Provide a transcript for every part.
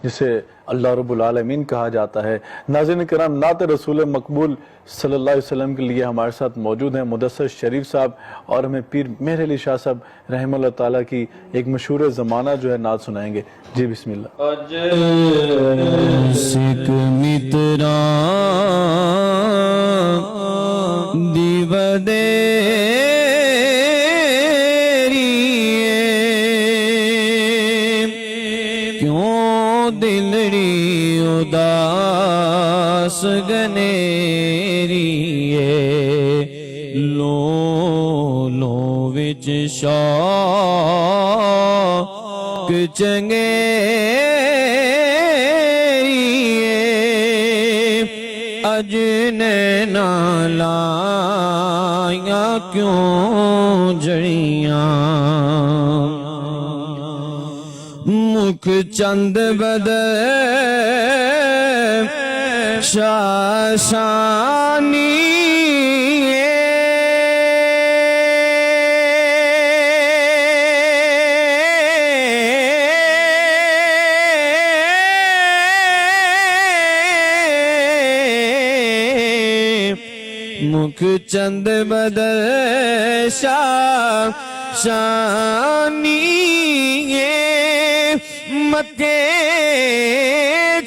جسے اللہ رب العالمین کہا جاتا ہے۔ ناظرین کرام، نعت رسول مقبول صلی اللہ علیہ وسلم کے لیے ہمارے ساتھ موجود ہیں مدثر شریف صاحب، اور ہمیں پیر مہر علی شاہ صاحب رحمہ اللہ تعالیٰ کی ایک مشہور زمانہ جو ہے نعت سنائیں گے۔ جی بسم اللہ۔ سکھ متران دیو کیوں دلڑی اداس گنیری لو وچ شوق چنگیری اج نینا لائیاں کیوں جڑیاں مکھ چند بدر شاشانی مکھ چند بدر شاشانی متھے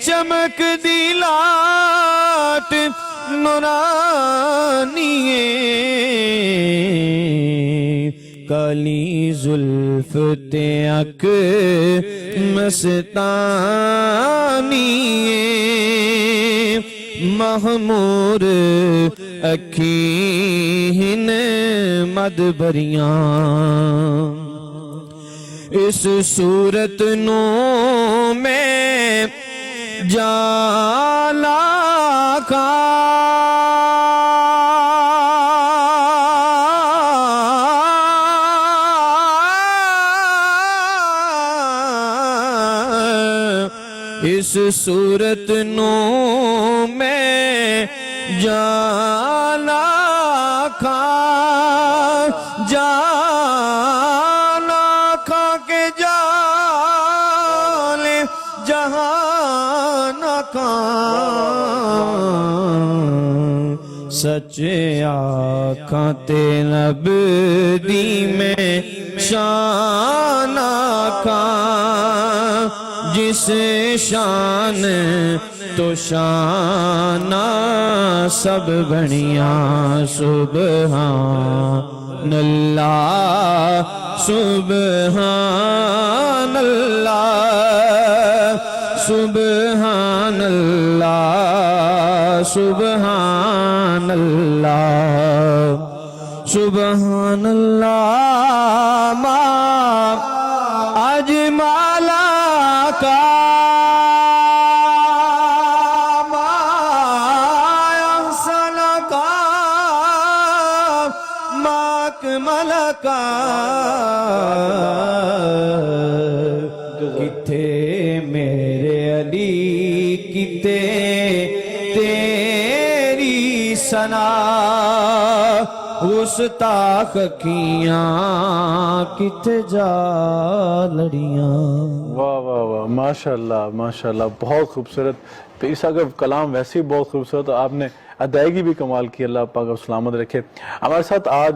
چمک دی لاٹ نورانی کالی زلف تے اک مستانی محمور اکھین مدبریاں اس صورت نو میں جالا کا اس صورت نو میں جانا کھا کے جالے جہان کا سچے آنکھاں تے نب دی میں شان کا جس شان تو شان سب بنیاں سبحان اللہ سبحان اللہ سبحان اللہ سبحان اللہ سبحان اللہ ماں آج مالا کا ملکا کتے میرے علی کتے تیری سنا گستاخ کیاں کتے جا لڑیاں۔ واہ واہ واہ، ماشاءاللہ ماشاءاللہ، بہت خوبصورت۔ پیر صاحب کا کلام ویسے ہی بہت خوبصورت، آپ نے ادائیگی بھی کمال کی، اللہ پاک آپ سلامت رکھے۔ ہمارے ساتھ آج